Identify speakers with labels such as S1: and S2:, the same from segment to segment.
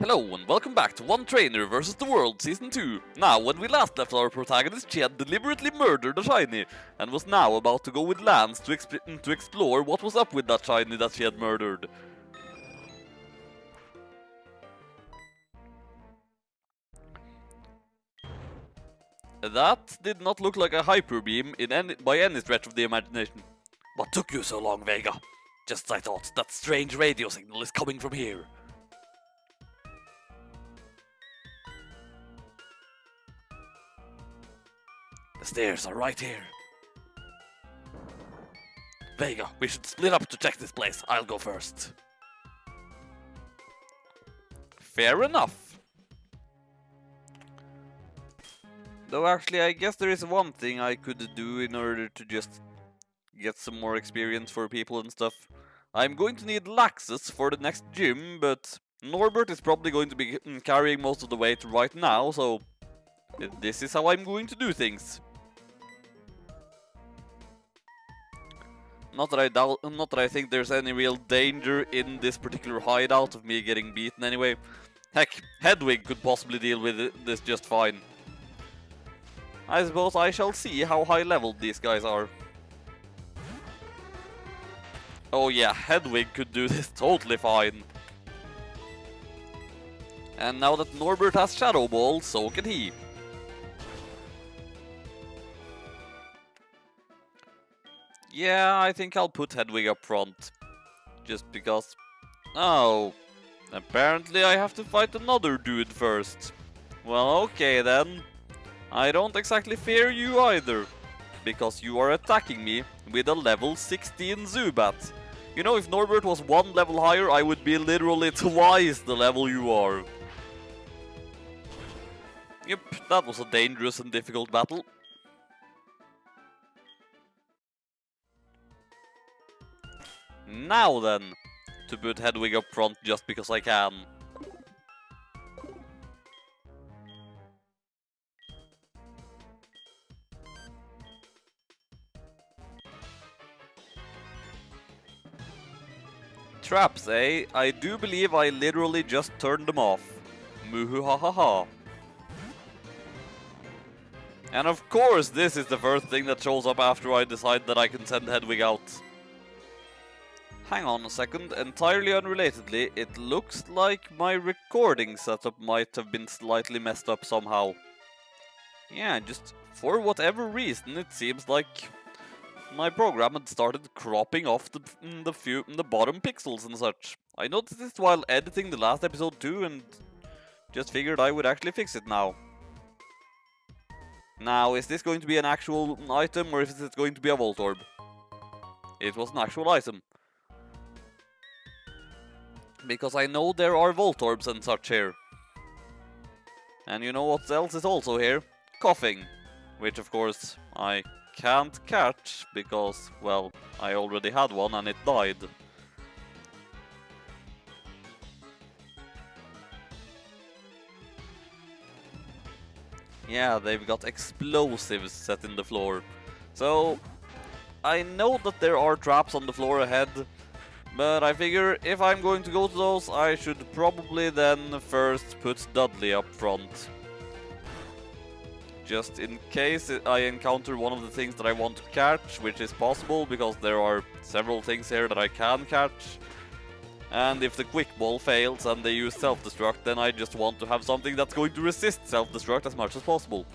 S1: Hello and welcome back to One Trainer vs. the World Season 2. Now, when we last left our protagonist, she had deliberately murdered a shiny, and was now about to go with Lance to explore what was up with that shiny that she had murdered. That did not look like a hyper beam by any stretch of the imagination. What took you so long, Vega? Just as I thought, that strange radio signal is coming from here. The stairs are right here. Vega, we should split up to check this place. I'll go first. Fair enough. Though actually, I guess there is one thing I could do in order to just get some more experience for people and stuff. I'm going to need Laxus for the next gym, but Norbert is probably going to be carrying most of the weight right now, so this is how I'm going to do things. Not that I think there's any real danger in this particular hideout of me getting beaten anyway. Heck, Hedwig could possibly deal with this just fine. I suppose I shall see how high leveled these guys are. Oh yeah, Hedwig could do this totally fine. And now that Norbert has Shadow Ball, so can he. Yeah, I think I'll put Hedwig up front. Just because... Oh, apparently I have to fight another dude first. Well, okay then. I don't exactly fear you either. Because you are attacking me with a level 16 Zubat. You know, if Norbert was one level higher, I would be literally twice the level you are. Yep, that was a dangerous and difficult battle. Now then, to put Hedwig up front just because I can. Traps, eh? I do believe I literally just turned them off. Muhuhahaha. And of course this is the first thing that shows up after I decide that I can send Hedwig out. Hang on a second, entirely unrelatedly, it looks like my recording setup might have been slightly messed up somehow. Yeah, just for whatever reason it seems like my program had started cropping off the bottom pixels and such. I noticed this while editing the last episode too, and just figured I would actually fix it now. Now, is this going to be an actual item or is it going to be a Voltorb? It was an actual item. Because I know there are Voltorbs and such here. And you know what else is also here? Coughing. Which of course I can't catch because, well, I already had one and it died. Yeah, they've got explosives set in the floor. So, I know that there are traps on the floor ahead, but I figure if I'm going to go to those, I should probably then first put Dudley up front. Just in case I encounter one of the things that I want to catch, which is possible because there are several things here that I can catch. And if the Quick Ball fails and they use Self-Destruct, then I just want to have something that's going to resist Self-Destruct as much as possible.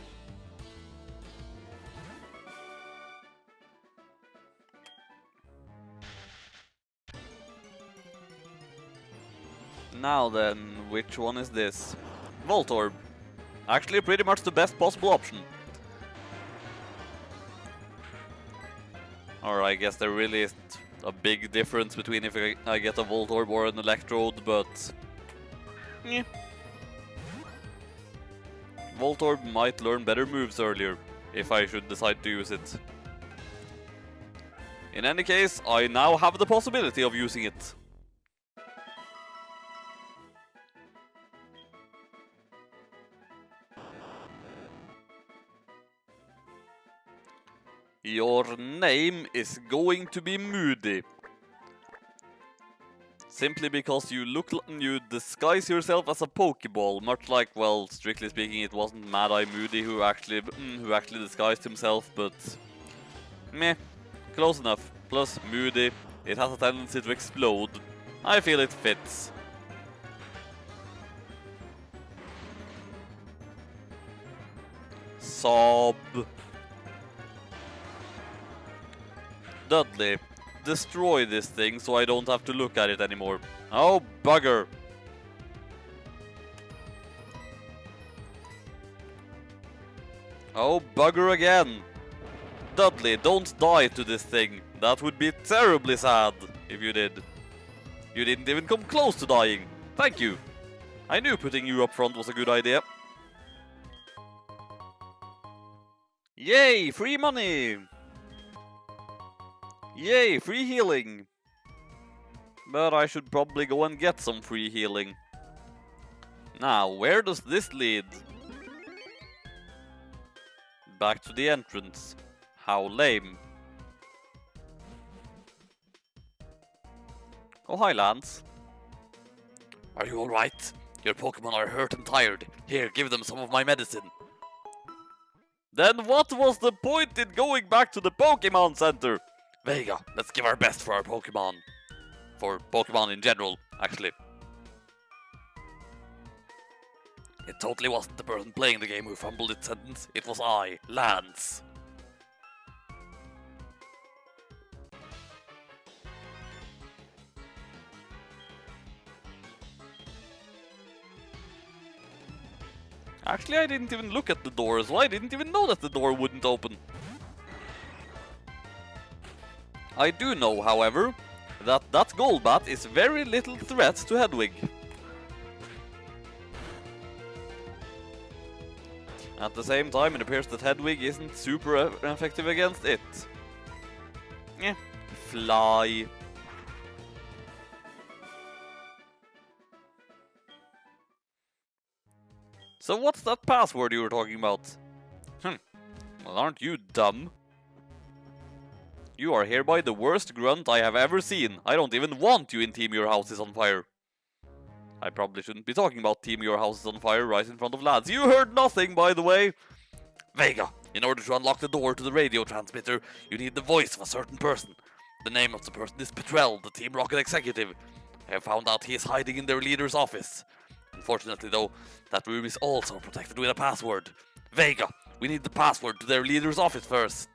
S1: Now then, which one is this? Voltorb. Actually pretty much the best possible option. Or I guess there really isn't a big difference between if I get a Voltorb or an Electrode, but... yeah. Voltorb might learn better moves earlier, if I should decide to use it. In any case, I now have the possibility of using it. Your name is going to be Moody. Simply because you disguise yourself as a Pokeball, much like, well, strictly speaking, it wasn't Mad Eye Moody who actually disguised himself, but meh, close enough. Plus Moody, it has a tendency to explode. I feel it fits. Sob. Dudley, destroy this thing so I don't have to look at it anymore. Oh, bugger! Oh, bugger again! Dudley, don't die to this thing. That would be terribly sad if you did. You didn't even come close to dying. Thank you. I knew putting you up front was a good idea. Yay, free money! Yay, free healing! But I should probably go and get some free healing. Now, where does this lead? Back to the entrance. How lame. Oh, hi, Lance. Are you alright? Your Pokémon are hurt and tired. Here, give them some of my medicine. Then what was the point in going back to the Pokémon Center? Vega, let's give our best for our Pokémon. For Pokémon in general, actually. It totally wasn't the person playing the game who fumbled its sentence. It was I, Lance. Actually, I didn't even look at the door, so I didn't even know that the door wouldn't open. I do know, however, that Golbat is very little threat to Hedwig. At the same time, it appears that Hedwig isn't super effective against it. Fly. So what's that password you were talking about? Well, aren't you dumb? You are hereby the worst grunt I have ever seen. I don't even want you in Team Your House is on Fire. I probably shouldn't be talking about Team Your House is on Fire right in front of lads. You heard nothing, by the way! Vega, in order to unlock the door to the radio transmitter, you need the voice of a certain person. The name of the person is Petrel, the Team Rocket executive. I have found out he is hiding in their leader's office. Unfortunately, though, that room is also protected with a password. Vega, we need the password to their leader's office first.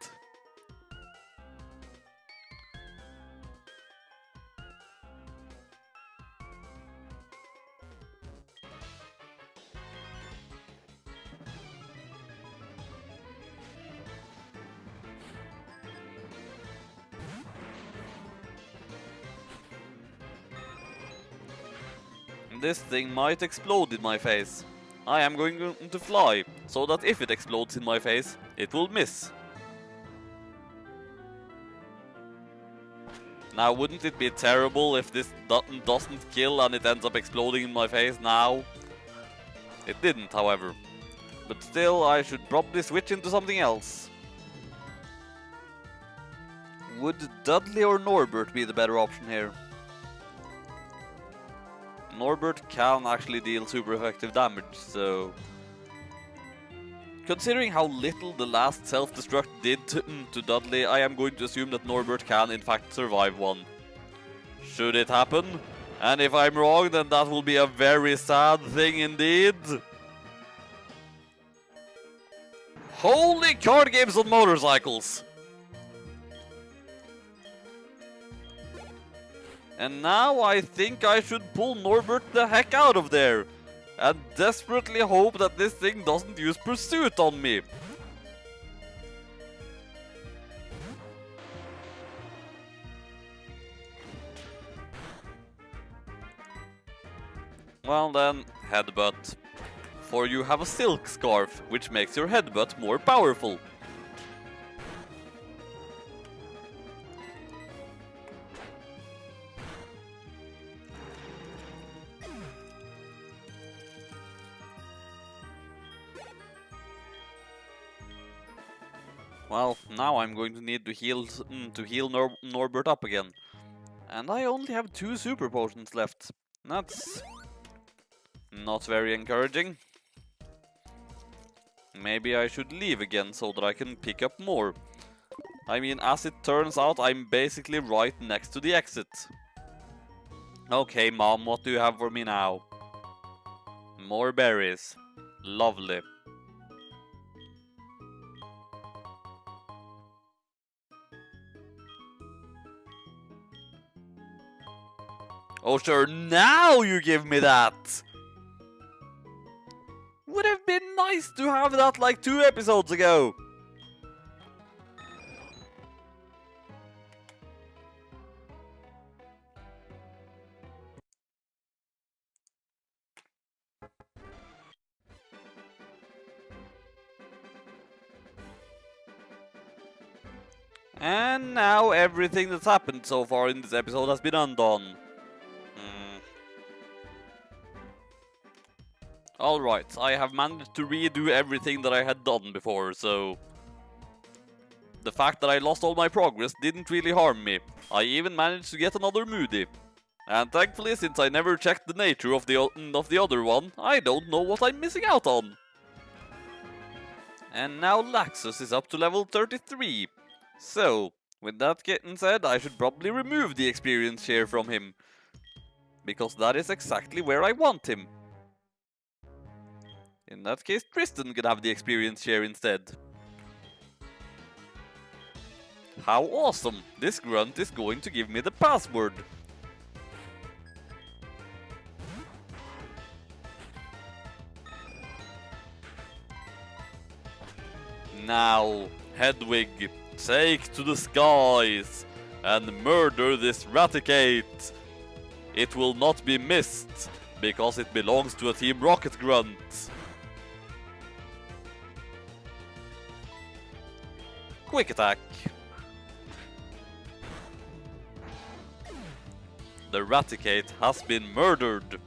S1: This thing might explode in my face. I am going to fly, so that if it explodes in my face, it will miss. Now, wouldn't it be terrible if this doesn't kill and it ends up exploding in my face now? It didn't, however. But still, I should probably switch into something else. Would Dudley or Norbert be the better option here? Norbert can actually deal super effective damage, so... Considering how little the last self-destruct did to Dudley, I am going to assume that Norbert can in fact survive one. Should it happen? And if I'm wrong, then that will be a very sad thing indeed. Holy card games on motorcycles! And now I think I should pull Norbert the heck out of there. And desperately hope that this thing doesn't use Pursuit on me. Well then, Headbutt. For you have a Silk Scarf, which makes your Headbutt more powerful. Well, now I'm going to need to heal Norbert up again. And I only have 2 super potions left. That's not very encouraging. Maybe I should leave again so that I can pick up more. I mean, as it turns out, I'm basically right next to the exit. Okay, Mom, what do you have for me now? More berries. Lovely. Oh sure, now you give me that! Would have been nice to have that like 2 episodes ago! And now everything that's happened so far in this episode has been undone. Alright, I have managed to redo everything that I had done before, so... The fact that I lost all my progress didn't really harm me. I even managed to get another Moody. And thankfully, since I never checked the nature of the other one, I don't know what I'm missing out on. And now Laxus is up to level 33. So, with that getting said, I should probably remove the experience share from him. Because that is exactly where I want him. In that case, Tristan can have the experience share instead. How awesome! This grunt is going to give me the password. Now, Hedwig, take to the skies and murder this Raticate. It will not be missed, because it belongs to a Team Rocket grunt. Quick attack. The Raticate has been murdered.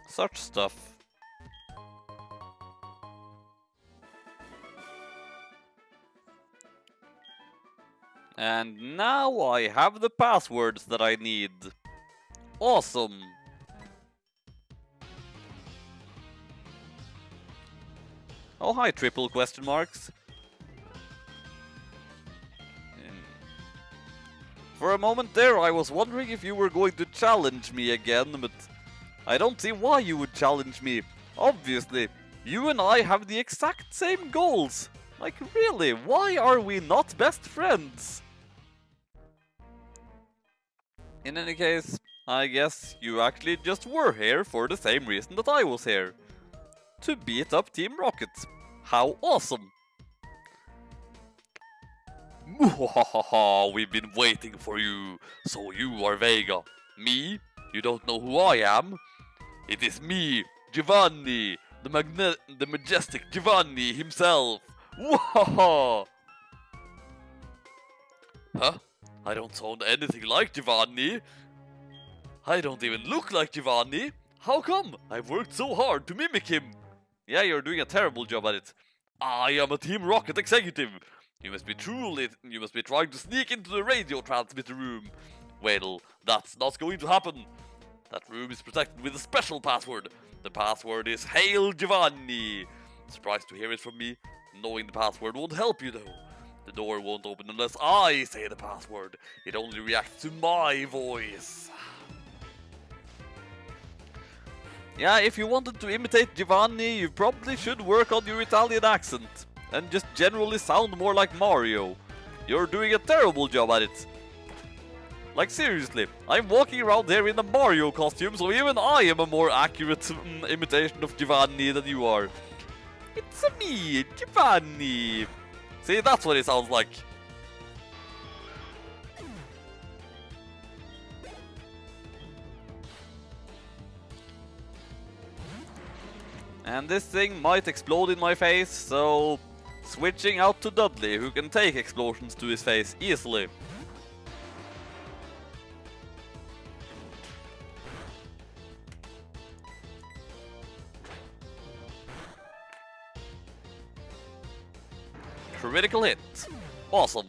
S1: Such stuff. And now I have the passwords that I need. Awesome! Oh hi, triple question marks. For a moment there I was wondering if you were going to challenge me again, but I don't see why you would challenge me. Obviously, you and I have the exact same goals. Like really, why are we not best friends? In any case, I guess you actually just were here for the same reason that I was here. To beat up Team Rocket. How awesome! Muhahaha, we've been waiting for you. So you are Vega. Me? You don't know who I am? It is me, Giovanni, the majestic Giovanni himself. Wahaha! Huh? I don't sound anything like Giovanni. I don't even look like Giovanni. How come? I've worked so hard to mimic him. Yeah, you're doing a terrible job at it. I am a Team Rocket executive. You must be trying to sneak into the radio transmitter room. Well, that's not going to happen. That room is protected with a special password. The password is Hail Giovanni. Surprised to hear it from me. Knowing the password won't help you though. The door won't open unless I say the password. It only reacts to my voice. Yeah, if you wanted to imitate Giovanni, you probably should work on your Italian accent. And just generally sound more like Mario. You're doing a terrible job at it. Like seriously, I'm walking around here in a Mario costume, so even I am a more accurate imitation of Giovanni than you are. It's me, Giovanni. See, that's what it sounds like. And this thing might explode in my face, so switching out to Dudley, who can take explosions to his face easily. Critical hit. Awesome.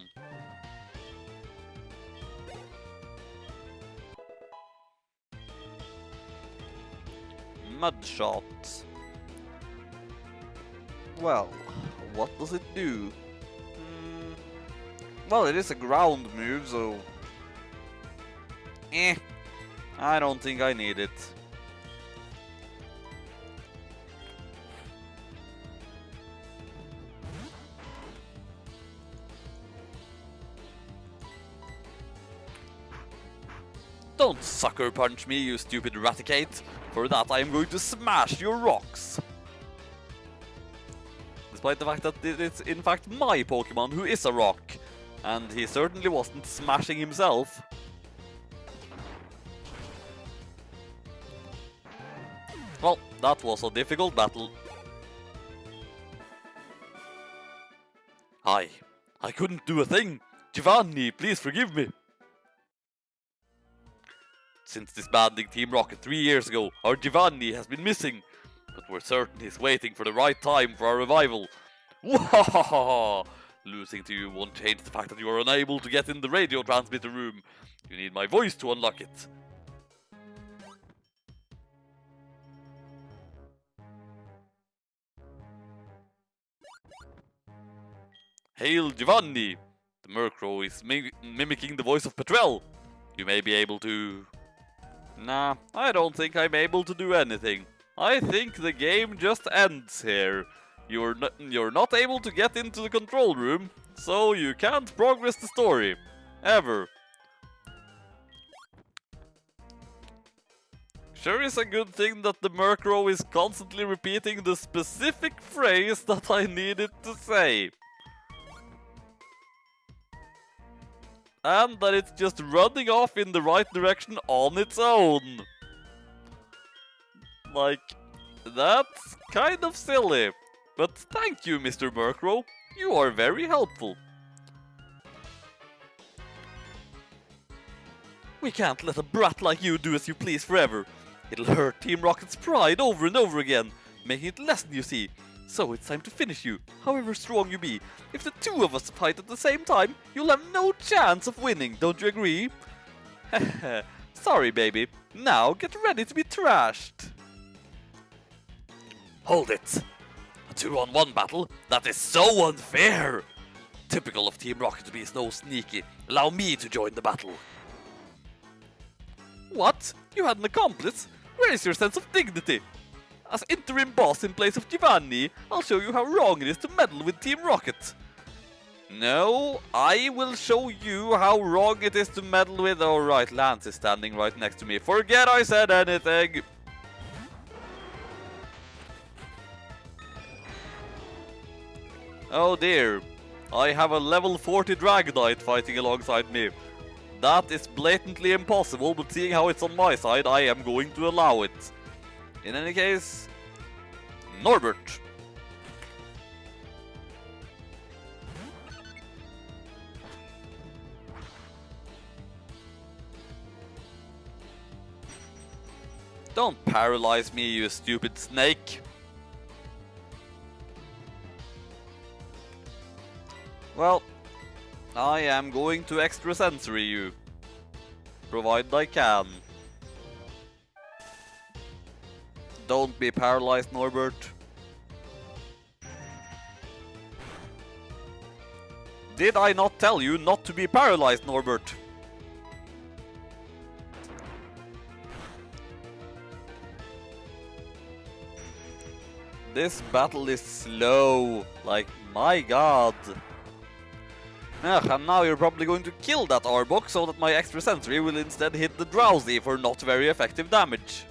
S1: Mud shot. Well, what does it do? Well, it is a ground move, so... I don't think I need it. Don't sucker punch me, you stupid Raticate. For that I am going to smash your rocks. Despite the fact that it's in fact my Pokemon who is a rock. And he certainly wasn't smashing himself. Well, that was a difficult battle. I couldn't do a thing. Giovanni, please forgive me. Since disbanding Team Rocket 3 years ago, our Giovanni has been missing. But we're certain he's waiting for the right time for our revival. Wahahaha! Losing to you won't change the fact that you are unable to get in the radio transmitter room. You need my voice to unlock it. Hail Giovanni! The Murkrow is mimicking the voice of Petrel. You may be able to... Nah, I don't think I'm able to do anything. I think the game just ends here. You're not able to get into the control room, so you can't progress the story. Ever. Sure is a good thing that the Murkrow is constantly repeating the specific phrase that I needed to say. And that it's just running off in the right direction on its own. Like, that's kind of silly. But thank you, Mr. Murkrow. You are very helpful. We can't let a brat like you do as you please forever. It'll hurt Team Rocket's pride over and over again, making it lessen, you see. So it's time to finish you, however strong you be. If the two of us fight at the same time, you'll have no chance of winning, don't you agree? Sorry, baby. Now get ready to be trashed. Hold it. A 2-on-1 battle? That is so unfair! Typical of Team Rocket to be so sneaky. Allow me to join the battle. What? You had an accomplice? Where is your sense of dignity? As interim boss in place of Giovanni, I'll show you how wrong it is to meddle with Team Rocket. No, I will show you how wrong it is to meddle with... Alright, Lance is standing right next to me. Forget I said anything! Oh dear, I have a level 40 Dragonite fighting alongside me. That is blatantly impossible, but seeing how it's on my side, I am going to allow it. In any case, Norbert. Don't paralyze me, you stupid snake. Well, I am going to extrasensory you, provided I can. Don't be paralyzed, Norbert. Did I not tell you not to be paralyzed, Norbert? This battle is slow, like my god. Ugh, and now you're probably going to kill that Arbok so that my extrasensory will instead hit the Drowsy for not very effective damage.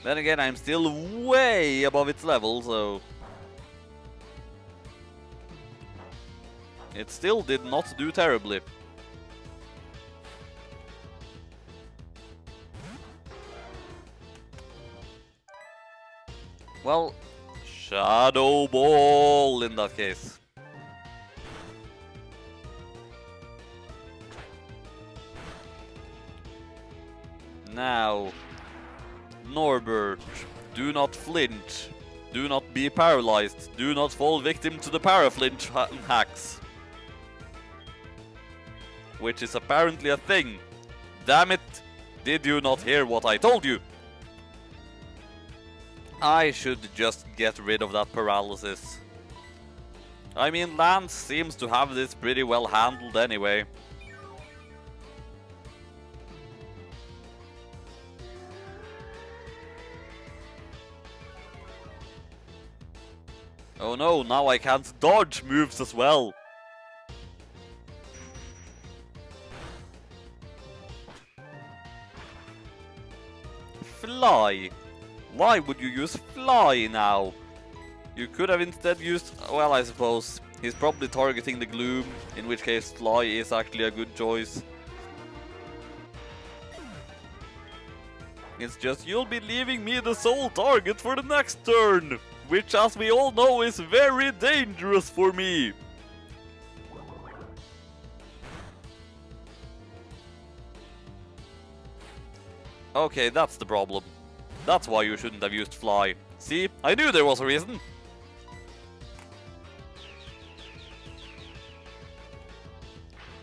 S1: Then again, I'm still way above its level, so... It still did not do terribly. Well, Shadow Ball in that case. Now, Norbert, do not flinch. Do not be paralyzed. Do not fall victim to the paraflinch hacks. Which is apparently a thing. Damn it! Did you not hear what I told you? I should just get rid of that paralysis. I mean, Lance seems to have this pretty well handled anyway. Oh no, now I can't dodge moves as well. Fly. Why would you use Fly now? You could have instead used, well, I suppose, he's probably targeting the Gloom, in which case Fly is actually a good choice. It's just, you'll be leaving me the sole target for the next turn, which as we all know is very dangerous for me. Okay, that's the problem. That's why you shouldn't have used Fly. See, I knew there was a reason.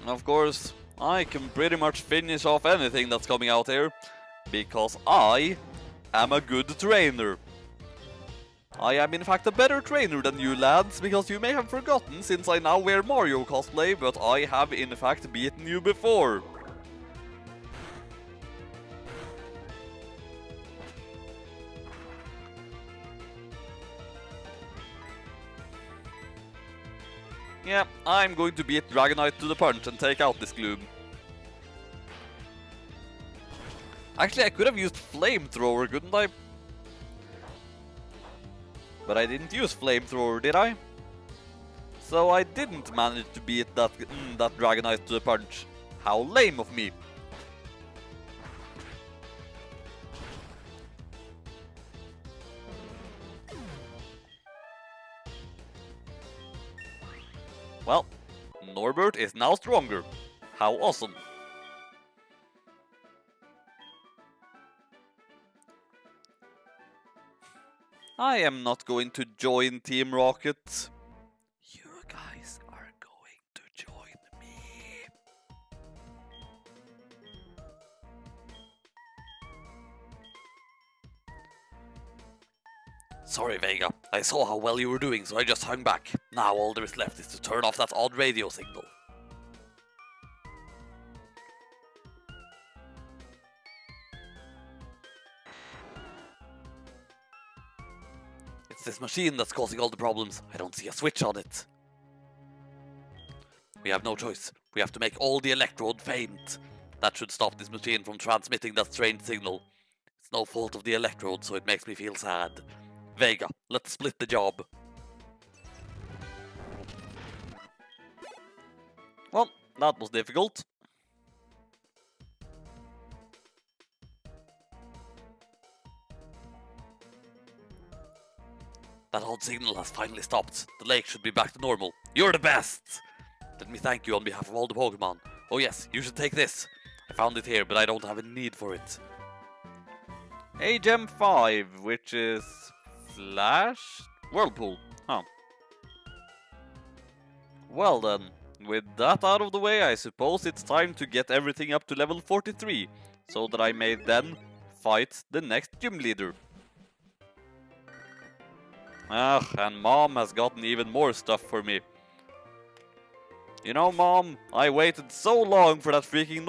S1: Of course, I can pretty much finish off anything that's coming out here, because I am a good trainer. I am in fact a better trainer than you lads, because you may have forgotten since I now wear Mario cosplay, but I have in fact beaten you before. Yeah, I'm going to beat Dragonite to the punch and take out this Gloom. Actually, I could have used Flamethrower, couldn't I? But I didn't use Flamethrower, did I? So I didn't manage to beat that Dragonite to the punch. How lame of me. Well, Norbert is now stronger. How awesome. I am not going to join Team Rocket. You guys are going to join me. Sorry, Vega. I saw how well you were doing, so I just hung back. Now all there is left is to turn off that odd radio signal. It's this machine that's causing all the problems. I don't see a switch on it. We have no choice. We have to make all the electrode faint. That should stop this machine from transmitting that strange signal. It's no fault of the electrode, so it makes me feel sad. Vega, let's split the job. Well, that was difficult. That odd signal has finally stopped. The lake should be back to normal. You're the best! Let me thank you on behalf of all the Pokémon. Oh yes, you should take this. I found it here, but I don't have a need for it. A Gem 5, which is... Flash? Whirlpool. Huh. Well then, with that out of the way, I suppose it's time to get everything up to level 43, so that I may then fight the next gym leader. Ah, and Mom has gotten even more stuff for me. You know, Mom, I waited so long for that freaking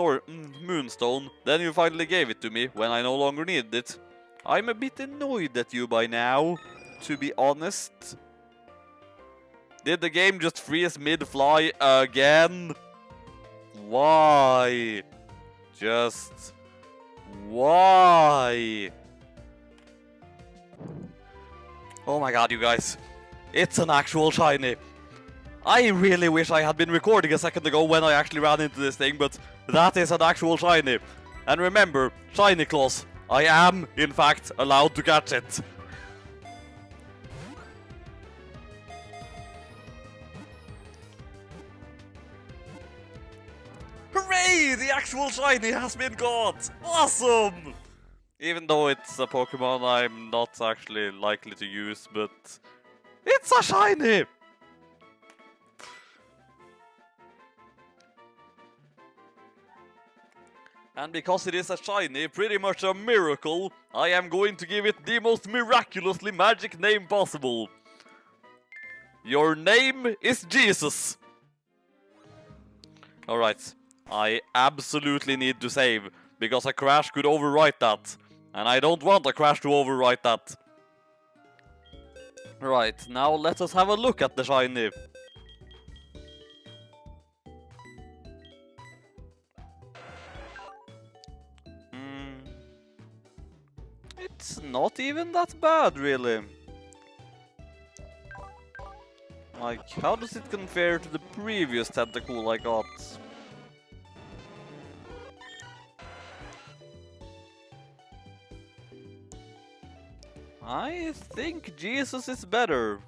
S1: Moonstone, then you finally gave it to me when I no longer needed it. I'm a bit annoyed at you by now, to be honest. Did the game just freeze mid-fly again? Why? Just... why? Oh my god, you guys. It's an actual shiny. I really wish I had been recording a second ago when I actually ran into this thing, but that is an actual shiny. And remember, shiny clause. I am, in fact, allowed to catch it. Hooray! The actual shiny has been caught! Awesome! Even though it's a Pokemon I'm not actually likely to use, but it's a shiny! And because it is a shiny, pretty much a miracle, I am going to give it the most miraculously magic name possible. Your name is Jesus! Alright, I absolutely need to save, because a crash could overwrite that. And I don't want a crash to overwrite that. Right, now let us have a look at the shiny. It's not even that bad, really. Like, how does it compare to the previous Tentacool I got? I think Jesus is better.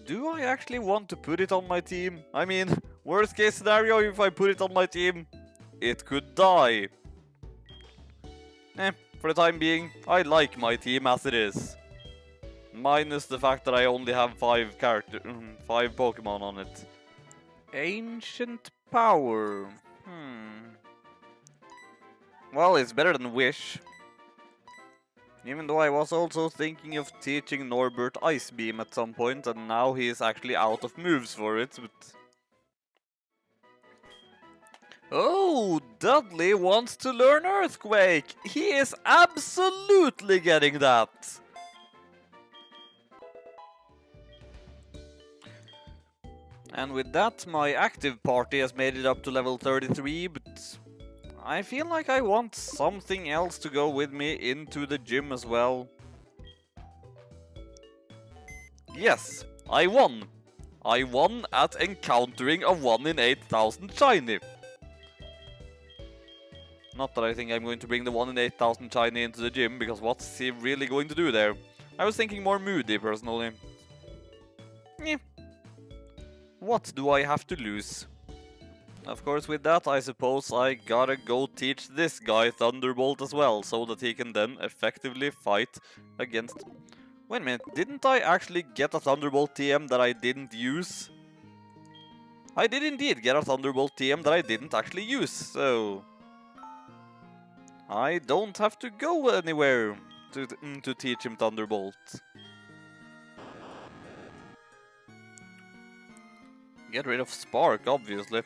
S1: Do I actually want to put it on my team? I mean, worst case scenario, if I put it on my team, it could die. For the time being, I like my team as it is. Minus the fact that I only have 5 Pokemon on it. Ancient Power. Well, it's better than Wish. Even though I was also thinking of teaching Norbert Ice Beam at some point, and now he is actually out of moves for it, but... Oh, Dudley wants to learn Earthquake! He is absolutely getting that! And with that, my active party has made it up to level 33, but... I feel like I want something else to go with me into the gym as well. Yes, I won! I won at encountering a 1 in 8,000 shiny. Not that I think I'm going to bring the 1 in 8,000 shiny into the gym, because what's he really going to do there? I was thinking more Moody, personally. What do I have to lose? Of course, with that, I suppose I gotta go teach this guy Thunderbolt as well, so that he can then effectively fight against... Wait a minute, didn't I actually get a Thunderbolt TM that I didn't use? I did indeed get a Thunderbolt TM that I didn't actually use, so... I don't have to go anywhere to teach him Thunderbolt. Get rid of Spark, obviously.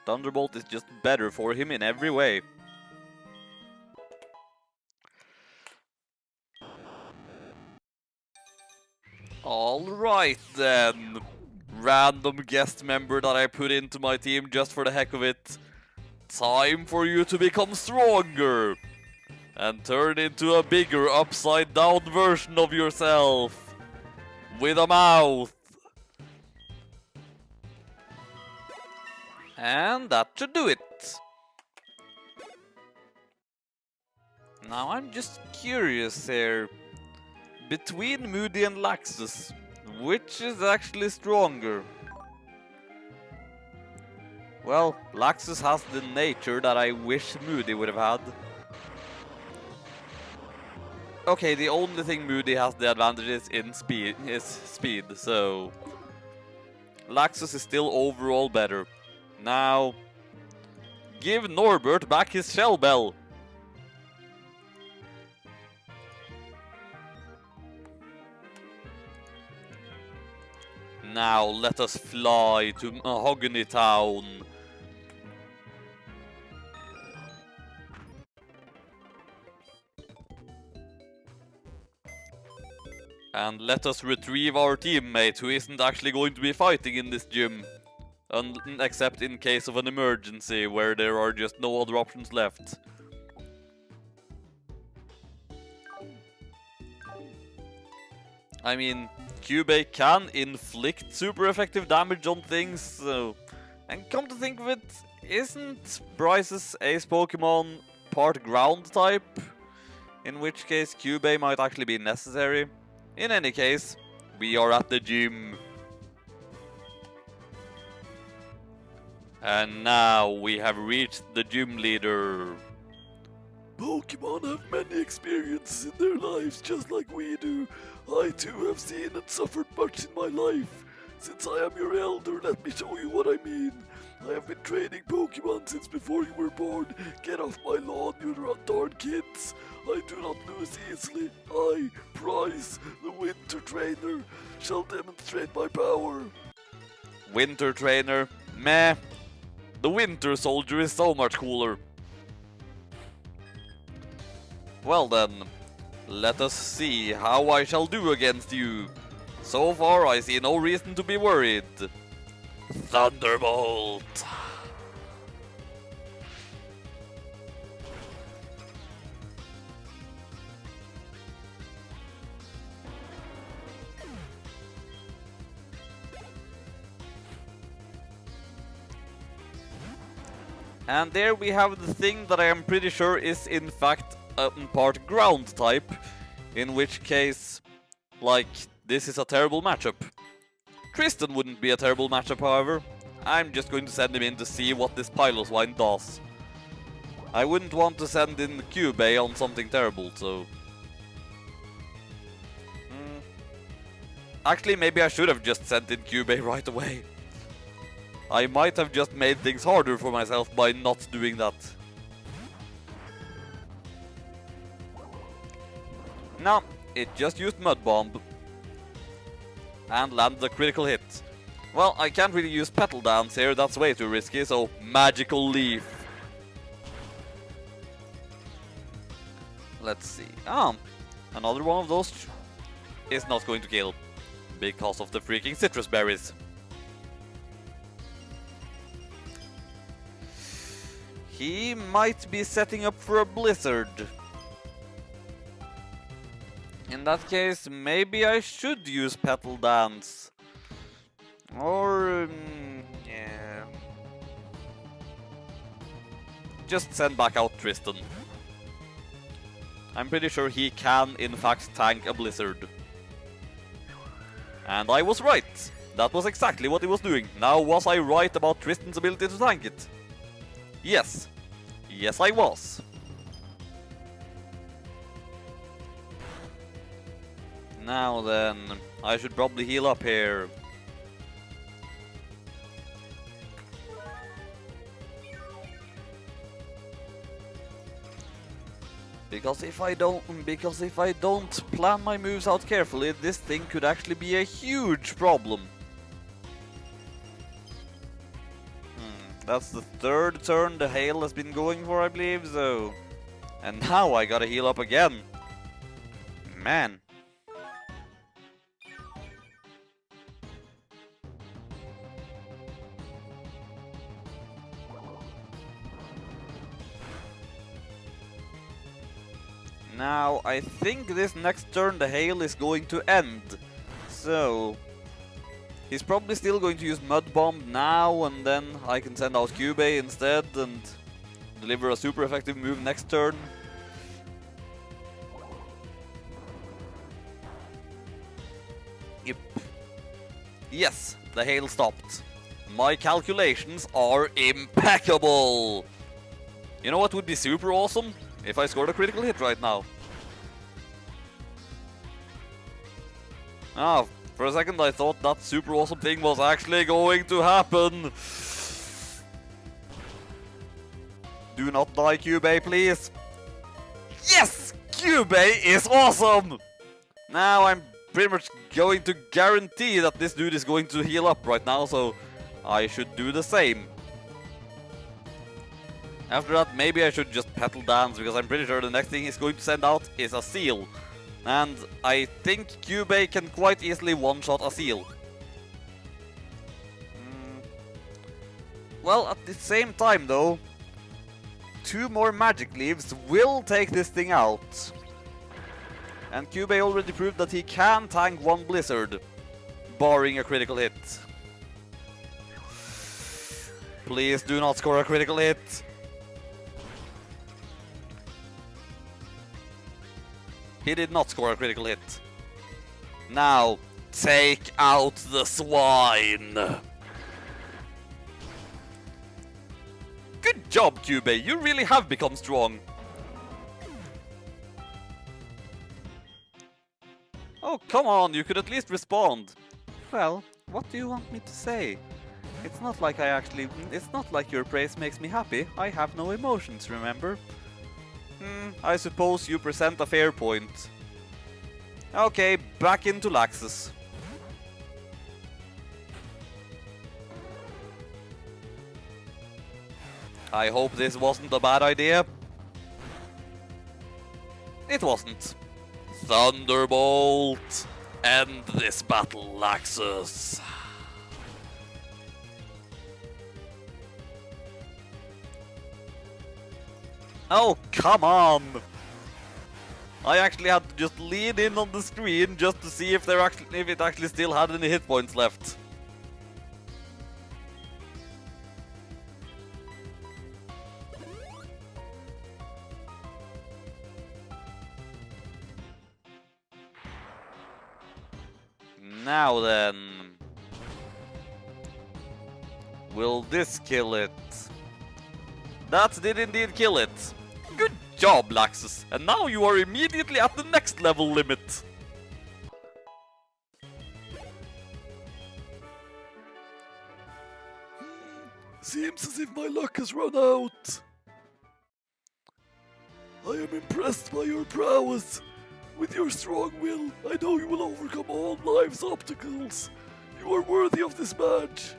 S1: Thunderbolt is just better for him in every way. Alright then. Random guest member that I put into my team just for the heck of it. Time for you to become stronger. And turn into a bigger upside down version of yourself. With a mouth. And that should do it. Now I'm just curious here. Between Moody and Laxus, which is actually stronger? Well, Laxus has the nature that I wish Moody would have had. Okay, the only thing Moody has the advantage in speed is speed, so Laxus is still overall better. Now, give Norbert back his Shell Bell. Now let us fly to Mahogany Town. And let us retrieve our teammate who isn't actually going to be fighting in this gym. Except in case of an emergency where there are just no other options left. I mean, Cubase can inflict super effective damage on things, so... And come to think of it, isn't Bryce's ace Pokemon part ground type? In which case Cubase might actually be necessary. In any case, we are at the gym. And now we have reached the gym leader.
S2: Pokemon have many experiences in their lives just like we do. I too have seen and suffered much in my life. Since I am your elder, let me show you what I mean. I have been training Pokemon since before you were born. Get off my lawn, you darn kids. I do not lose easily. I, Price, the Winter Trainer, shall demonstrate my power.
S1: Winter Trainer? Meh. The Winter Soldier is so much cooler. Well then, let us see how I shall do against you. So far I see no reason to be worried. Thunderbolt! And there we have the thing that I am pretty sure is in fact part ground type, in which case, like, this is a terrible matchup. Tristan wouldn't be a terrible matchup, however. I'm just going to send him in to see what this Piloswine does. I wouldn't want to send in Cubey on something terrible, so... Actually, maybe I should have just sent in Cubey right away. I might have just made things harder for myself by not doing that. No, it just used Mud Bomb. And landed a critical hit. Well, I can't really use Petal Dance here, that's way too risky, so Magical Leaf. Let's see. Another one of those is not going to kill. Because of the freaking citrus berries. He might be setting up for a blizzard. In that case, maybe I should use Petal Dance. Or... yeah... just send back out Tristan. I'm pretty sure he can, in fact, tank a blizzard. And I was right. That was exactly what he was doing. Now, was I right about Tristan's ability to tank it? Yes. Yes, I was. Now then, I should probably heal up here. Because if I don't plan my moves out carefully, this thing could actually be a huge problem. That's the third turn the hail has been going for, I believe, so... And now I gotta heal up again. Man. Now, I think this next turn the hail is going to end. So... he's probably still going to use Mud Bomb now, and then I can send out Cubey instead and deliver a super effective move next turn. Yep. Yes, the hail stopped. My calculations are impeccable! You know what would be super awesome? If I scored a critical hit right now. For a second I thought that super awesome thing was actually going to happen. Do not die, Cubey, please. Yes! Cubey is awesome! Now I'm pretty much going to guarantee that this dude is going to heal up right now, so I should do the same. After that, maybe I should just Petal Dance, because I'm pretty sure the next thing he's going to send out is a Seal. And I think Cubey can quite easily one-shot a Seal. Well, at the same time though, 2 more Magic Leaves will take this thing out. And Cubey already proved that he can tank 1 Blizzard, barring a critical hit. Please do not score a critical hit. He did not score a critical hit. Now, take out the swine! job, Cubey! You really have become strong! Oh, come on, you could at least respond. Well, what do you want me to say? It's not like your praise makes me happy. I have no emotions, remember? I suppose you present a fair point. Okay, back into Laxus. I hope this wasn't a bad idea. It wasn't. Thunderbolt! End this battle, Laxus! Oh, come on! I actually had to just lean in on the screen just to see if it actually still had any hit points left. Now then, will this kill it? That did indeed kill it. Good job, Laxus, and now you are immediately at the next level limit.
S2: Seems as if my luck has run out. I am impressed by your prowess. With your strong will, I know you will overcome all life's obstacles. You are worthy of this badge.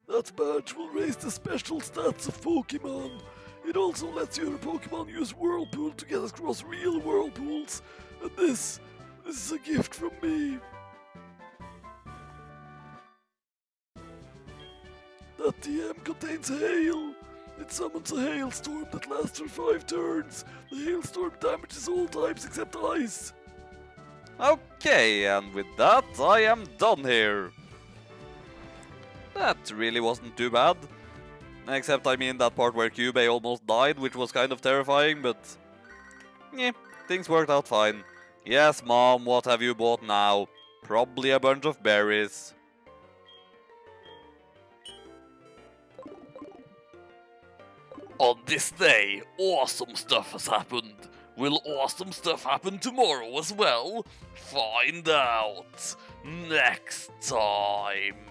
S2: That badge will raise the special stats of Pokémon. It also lets your Pokémon use Whirlpool to get across real Whirlpools. And this is a gift from me. That TM contains hail. It summons a hailstorm that lasts for 5 turns. The hailstorm damages all types except ice.
S1: Okay, and with that, I am done here. That really wasn't too bad. Except, I mean, that part where Cubey almost died, which was kind of terrifying, but... yeah, things worked out fine. Yes, Mom, what have you bought now? Probably a bunch of berries. On this day, awesome stuff has happened. Will awesome stuff happen tomorrow as well? Find out next time.